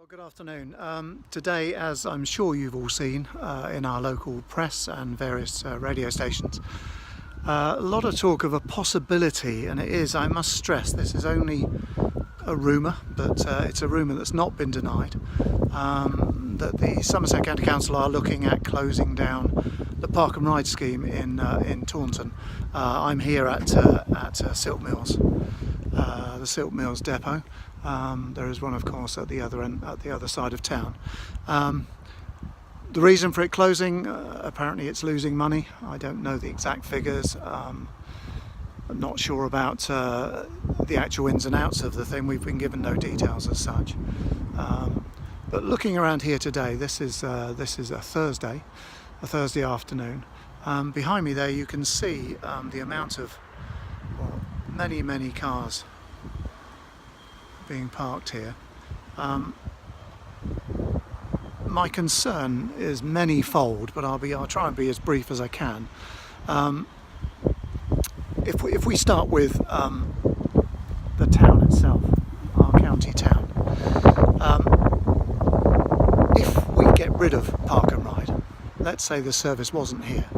Well, good afternoon. Today, as I'm sure you've all seen in our local press and various radio stations, a lot of talk of a possibility, and it is, I must stress, this is only a rumour, but it's a rumour that's not been denied, that the Somerset County Council are looking at closing down the park and ride scheme in Taunton. I'm here at Silk Mills, the Silk Mills depot. There is one, of course, at the other end, at the other side of town. The reason for it closing, apparently it's losing money. I don't know the exact figures. I'm not sure about the actual ins and outs of the thing. We've been given no details as such. But looking around here today, this is a Thursday afternoon. Behind me there, you can see the amount of many cars being parked here. My concern is many-fold, but I'll try and be as brief as I can. If we start with the town itself, our county town, if we get rid of park and ride, let's say the service wasn't here,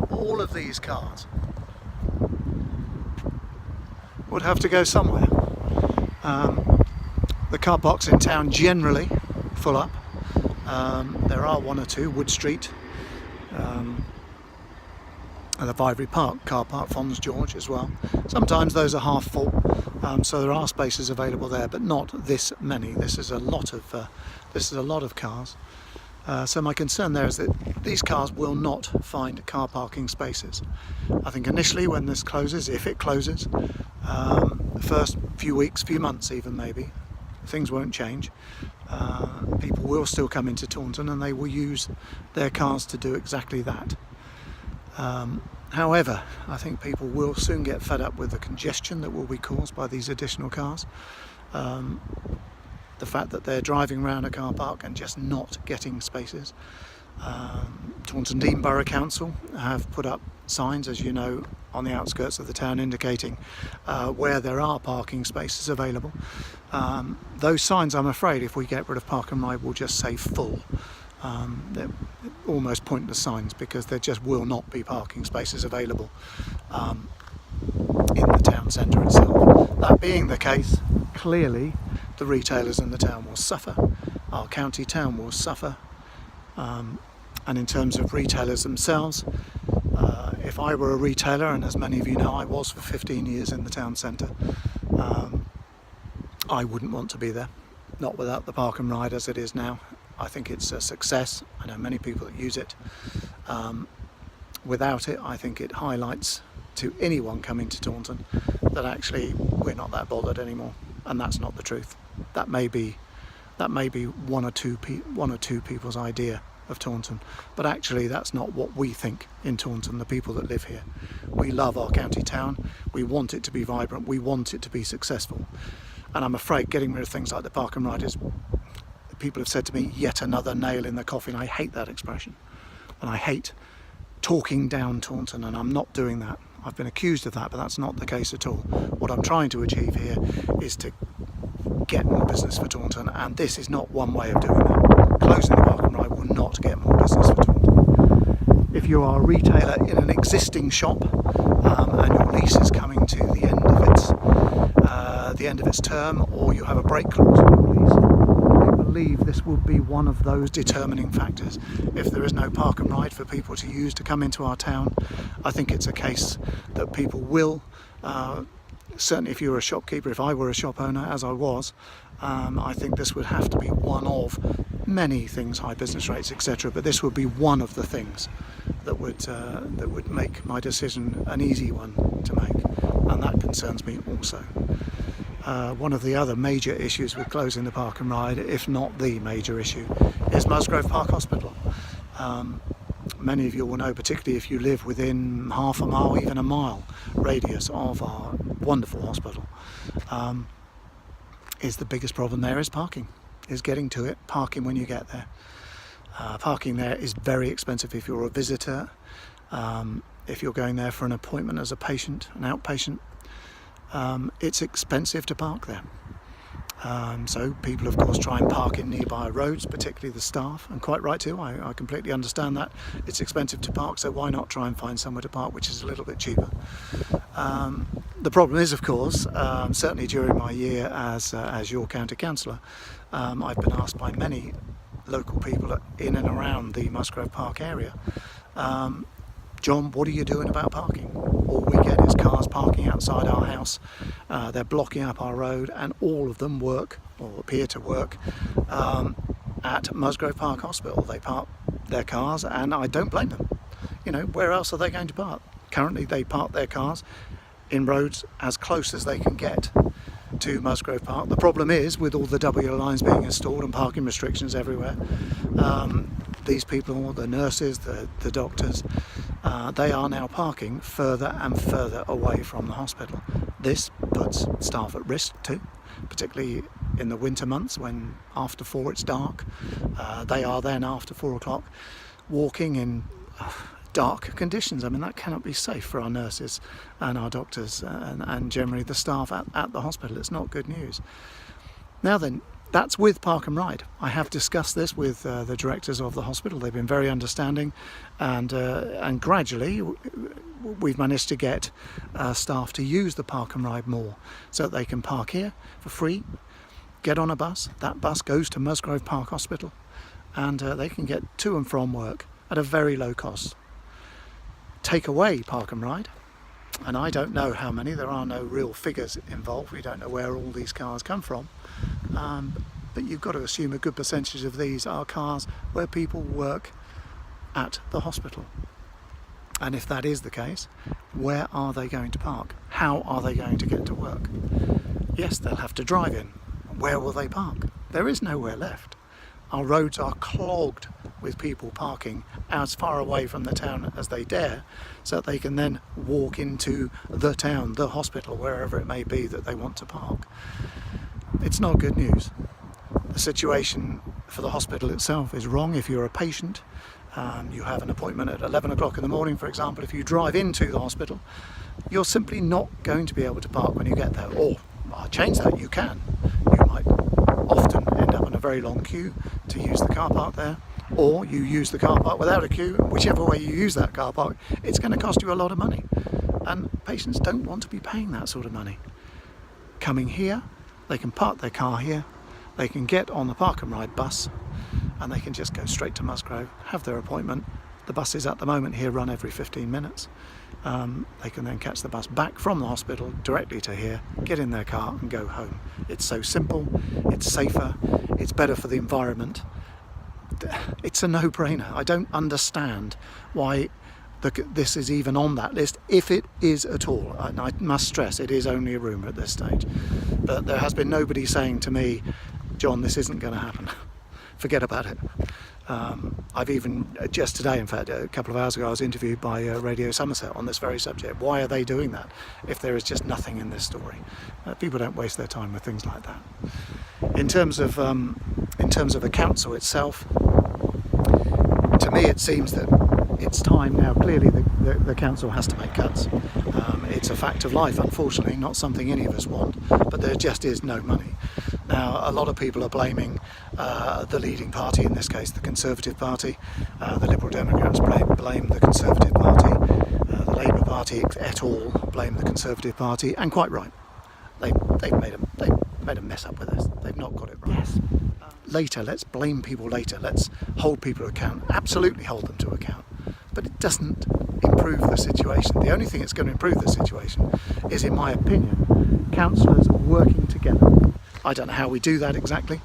all of these cars would have to go somewhere. The car parks in town generally full up. There are one or two, Wood Street, and the Ivory Park car park, Fons George as well. Sometimes those are half full, so there are spaces available there, but not this many. This is a lot of cars. So my concern there is that these cars will not find car parking spaces. I think initially when this closes, if it closes, the first few weeks, few months even maybe, things won't change. People will still come into Taunton and they will use their cars to do exactly that. However, I think people will soon get fed up with the congestion that will be caused by these additional cars. The fact that they're driving around a car park and just not getting spaces. Taunton Deane Borough Council have put up signs, as you know, on the outskirts of the town indicating where there are parking spaces available. Those signs, I'm afraid, if we get rid of park and ride, will just say full. They're almost pointless signs because there just will not be parking spaces available in the town centre itself. That being the case, clearly the retailers in the town will suffer. Our county town will suffer. And in terms of retailers themselves, if I were a retailer, and as many of you know I was for 15 years in the town centre, I wouldn't want to be there, not without the park and ride as it is now. I think it's a success. I know many people that use it. Without it, I think it highlights to anyone coming to Taunton that actually we're not that bothered anymore, and that's not the truth. That may be one or two people's idea of Taunton, but actually that's not what we think in Taunton, the people that live here. We love our county town, we want it to be vibrant, we want it to be successful, and I'm afraid getting rid of things like the park and ride is, people have said to me, yet another nail in the coffin. I hate that expression, and I hate talking down Taunton, and I'm not doing that. I've been accused of that, but that's not the case at all. What I'm trying to achieve here is to get more business for Taunton, and this is not one way of doing that. Closing the park and ride will not get more business for Taunton. If you are a retailer in an existing shop and your lease is coming to the end of its term, or you have a break clause in your lease, I believe this will be one of those determining factors. If there is no park and ride for people to use to come into our town, I think it's a case that people will, certainly if you're a shopkeeper, if I were a shop owner, as I was, I think this would have to be one of many things, high business rates, etc. But this would be one of the things that would make my decision an easy one to make, and that concerns me also. One of the other major issues with closing the park and ride, if not the major issue, is Musgrove Park Hospital. Many of you will know, particularly if you live within half a mile, even a mile radius of our wonderful hospital, is the biggest problem there is parking, is getting to it, parking when you get there. Parking there is very expensive if you're a visitor, if you're going there for an appointment as a patient, an outpatient. It's expensive to park there. So people of course try and park in nearby roads, particularly the staff, and quite right too. I completely understand that. It's expensive to park, so why not try and find somewhere to park which is a little bit cheaper. The problem is, of course, certainly during my year as your county councillor, I've been asked by many local people in and around the Musgrove Park area, John, what are you doing about parking? All we get is cars parking outside our house. They're blocking up our road, and all of them work, or appear to work, at Musgrove Park Hospital. They park their cars, and I don't blame them. You know, where else are they going to park? Currently they park their cars in roads as close as they can get to Musgrove Park. The problem is, with all the W lines being installed and parking restrictions everywhere, these people, the nurses, the doctors, they are now parking further and further away from the hospital. This puts staff at risk too, particularly in the winter months when after 4 it's dark. They are then after 4 o'clock walking in dark conditions. I mean, that cannot be safe for our nurses and our doctors and generally the staff at the hospital. It's not good news. Now then, that's with Park and Ride. I have discussed this with the directors of the hospital. They've been very understanding, and gradually we've managed to get staff to use the Park and Ride more, so that they can park here for free, get on a bus. That bus goes to Musgrove Park Hospital, and they can get to and from work at a very low cost. Take away Park and Ride, and I don't know how many. There are no real figures involved. We don't know where all these cars come from. But you've got to assume a good percentage of these are cars where people work at the hospital. And if that is the case, where are they going to park? How are they going to get to work? Yes, they'll have to drive in. Where will they park? There is nowhere left. Our roads are clogged with people parking as far away from the town as they dare, so that they can then walk into the town, the hospital, wherever it may be that they want to park. It's not good news. The situation for the hospital itself is wrong. If you're a patient, you have an appointment at 11 o'clock in the morning, for example, if you drive into the hospital, you're simply not going to be able to park when you get there. Or, I'll change that, you can. You might often end up in a very long queue to use the car park there, or you use the car park without a queue. Whichever way you use that car park, it's going to cost you a lot of money. And patients don't want to be paying that sort of money. Coming here, they can park their car here, they can get on the Park and Ride bus, and they can just go straight to Musgrove, have their appointment. The buses at the moment here run every 15 minutes. They can then catch the bus back from the hospital directly to here, get in their car and go home. It's so simple, it's safer, it's better for the environment. It's a no-brainer. I don't understand why this is even on that list, if it is at all. And I must stress, it is only a rumour at this stage. But there has been nobody saying to me, John, this isn't going to happen. Forget about it. I've even, just today, in fact, a couple of hours ago, I was interviewed by Radio Somerset on this very subject. Why are they doing that if there is just nothing in this story? People don't waste their time with things like that. In terms of a council itself, to me it seems that it's time now. Clearly the council has to make cuts. It's a fact of life, unfortunately, not something any of us want, but there just is no money. Now, a lot of people are blaming the leading party, in this case the Conservative Party. The Liberal Democrats blame the Conservative Party. The Labour Party et al. Blame the Conservative Party, and quite right. They've made a mess up with this. They've not got it right. Yes. Later, let's blame people later. Let's hold people to account. Absolutely hold them to account. But it doesn't improve the situation. The only thing that's going to improve the situation is, in my opinion, councillors working together. I don't know how we do that exactly.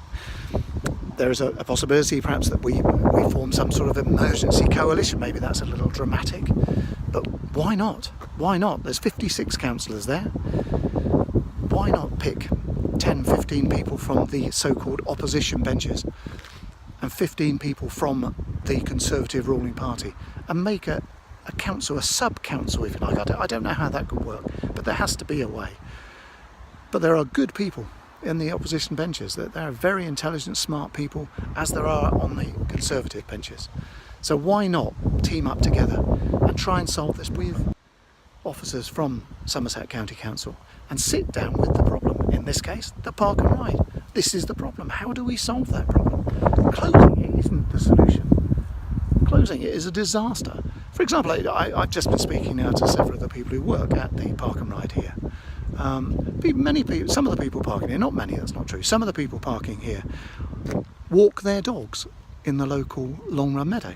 There is a possibility perhaps that we form some sort of emergency coalition. Maybe that's a little dramatic, but why not? Why not? There's 56 councillors there. Why not pick 10, 15 people from the so-called opposition benches and 15 people from the Conservative ruling party and make a council, a sub-council if you like. I don't know how that could work, but there has to be a way. But there are good people in the opposition benches. There are very intelligent, smart people, as there are on the Conservative benches. So why not team up together and try and solve this with officers from Somerset County Council and sit down with the problem, in this case the Park and Ride. This is the problem. How do we solve that problem? Closing it isn't the solution. Closing it is a disaster. For example, I've just been speaking now to several of the people who work at the park and ride here. Many people, some of the people parking here, not many, that's not true, some of the people parking here walk their dogs in the local long run meadow.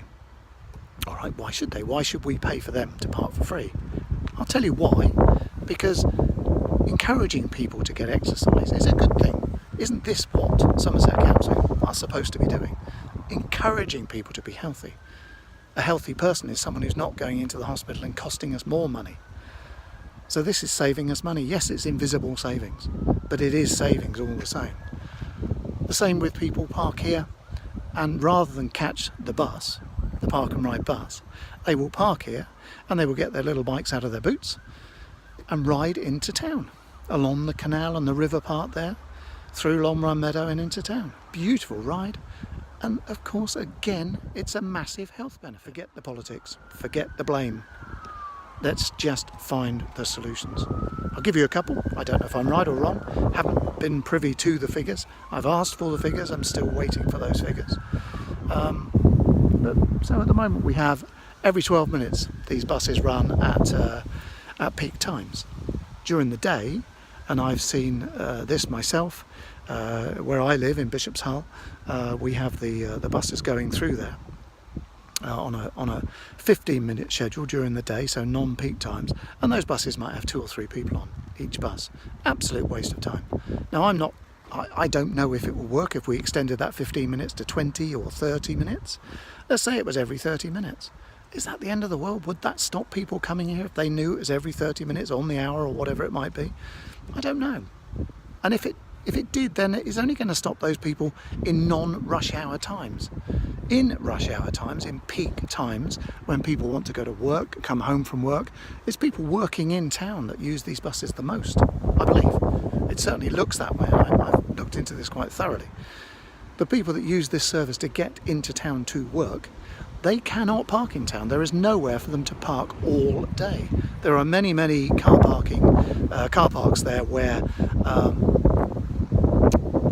All right, why should they? Why should we pay for them to park for free? I'll tell you why. Because encouraging people to get exercise is a good thing. Isn't this what Somerset Council are supposed to be doing? Encouraging people to be healthy. A healthy person is someone who's not going into the hospital and costing us more money. So this is saving us money. Yes, it's invisible savings, but it is savings all the same. The same with people park here, and rather than catch the bus, the park and ride bus, they will park here and they will get their little bikes out of their boots and ride into town, along the canal and the river part there, through Long Run Meadow and into town. Beautiful ride. And of course, again, it's a massive health benefit. Forget the politics, forget the blame. Let's just find the solutions. I'll give you a couple. I don't know if I'm right or wrong. Haven't been privy to the figures. I've asked for the figures. I'm still waiting for those figures. So at the moment we have every 12 minutes these buses run at peak times. During the day, and I've seen this myself, where I live in Bishop's Hull, we have the buses going through there on a 15-minute schedule during the day, so non-peak times, and those buses might have 2 or 3 people on each bus. Absolute waste of time. Now I don't know if it will work if we extended that 15 minutes to 20 or 30 minutes. Let's say it was every 30 minutes. Is that the end of the world? Would that stop people coming here if they knew it was every 30 minutes on the hour or whatever it might be? I don't know. And if it did, then it is only going to stop those people in non-rush hour times. In rush hour times, in peak times, when people want to go to work, come home from work, it's people working in town that use these buses the most, I believe. It certainly looks that way. I've looked into this quite thoroughly. The people that use this service to get into town to work, they cannot park in town. There is nowhere for them to park all day. There are many, many car parks there where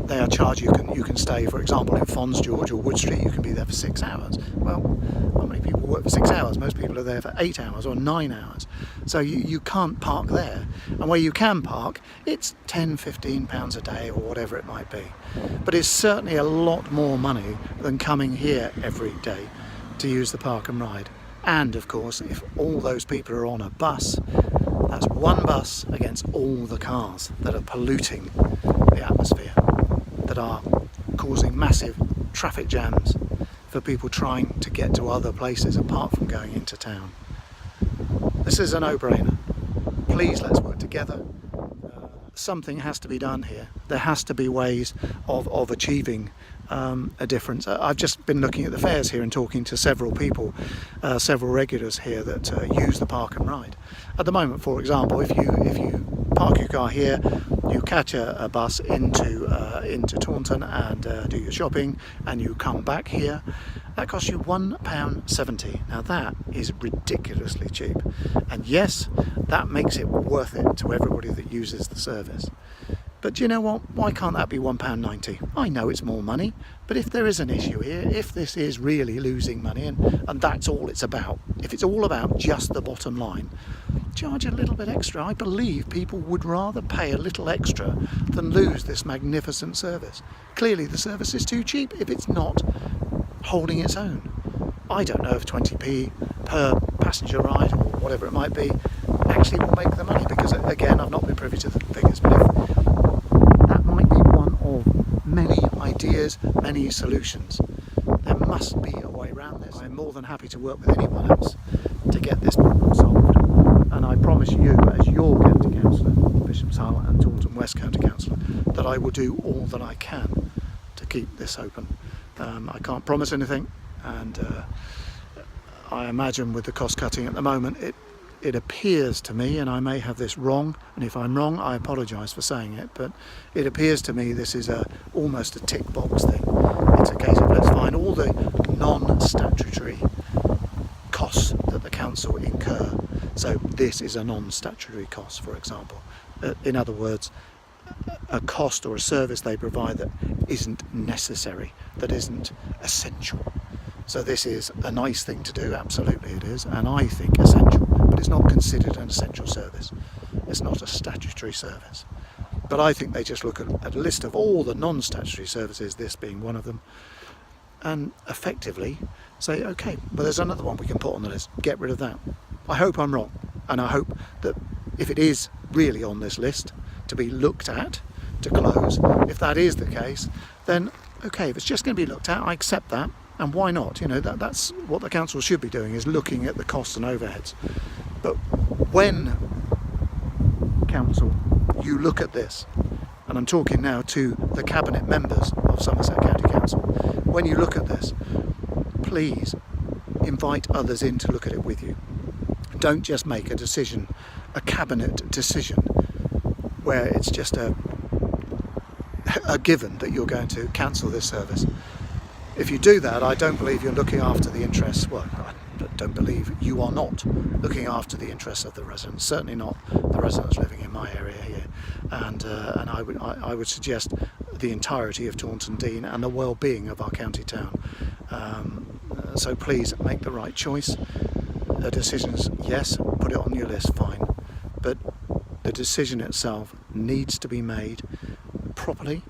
they are charged. You can stay, for example, in Fons George or Wood Street. You can be there for 6 hours. Well, not many people work for 6 hours. Most people are there for 8 hours or 9 hours. So you can't park there. And where you can park, it's £10–15 a day or whatever it might be. But it's certainly a lot more money than coming here every day to use the park and ride. And of course, if all those people are on a bus, that's one bus against all the cars that are polluting the atmosphere, that are causing massive traffic jams for people trying to get to other places apart from going into town. This is a no-brainer. Please, let's work together. Something has to be done here. There has to be ways of achieving a difference. I've just been looking at the fares here and talking to several people, several regulars here that use the park and ride. At the moment, for example, if you park your car here, you catch a bus into Taunton and do your shopping, and you come back here, that costs you £1.70. Now that is ridiculously cheap, and yes, that makes it worth it to everybody that uses the service. But do you know what? Why can't that be £1.90? I know it's more money, but if there is an issue here, if this is really losing money, and that's all it's about, if it's all about just the bottom line, charge a little bit extra. I believe people would rather pay a little extra than lose this magnificent service. Clearly the service is too cheap if it's not holding its own. I don't know if 20p per passenger ride or whatever it might be actually will make the money, because again, I've not been privy to the figures, but that might be one of many ideas, many solutions. There must be a way around this. I'm more than happy to work with anyone else to get this problem solved. And I promise you, as your county councillor, Bishop's Hull and Taunton West County Councillor, that I will do all that I can to keep this open. I can't promise anything, and I imagine with the cost cutting at the moment, it appears to me, and I may have this wrong, and if I'm wrong I apologise for saying it, but it appears to me this is almost a tick box thing. It's a case of let's find all the non-statutory costs that the council incur. So this is a non-statutory cost, for example. In other words, a cost or a service they provide that isn't necessary, that isn't essential. So this is a nice thing to do, absolutely it is, and I think essential, but it's not considered an essential service. It's not a statutory service. But I think they just look at a list of all the non-statutory services, this being one of them, and effectively say, okay, well there's another one we can put on the list, get rid of that. I hope I'm wrong, and I hope that if it is really on this list to be looked at, to close, if that is the case, then okay, if it's just going to be looked at, I accept that, and why not? You know, that's what the council should be doing, is looking at the costs and overheads. But when council, you look at this, and I'm talking now to the cabinet members of Somerset County Council, when you look at this, please invite others in to look at it with you. Don't just make a decision, a cabinet decision, where it's just a given that you're going to cancel this service. If you do that, I don't believe you're looking after the interests, well, I don't believe you are not looking after the interests of the residents, certainly not the residents living in my area here. And I would suggest the entirety of Taunton Deane and the well-being of our county town. So please make the right choice. The decisions, yes, put it on your list, fine, but the decision itself needs to be made properly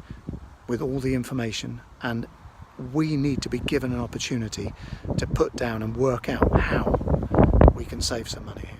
with all the information, and we need to be given an opportunity to put down and work out how we can save some money here.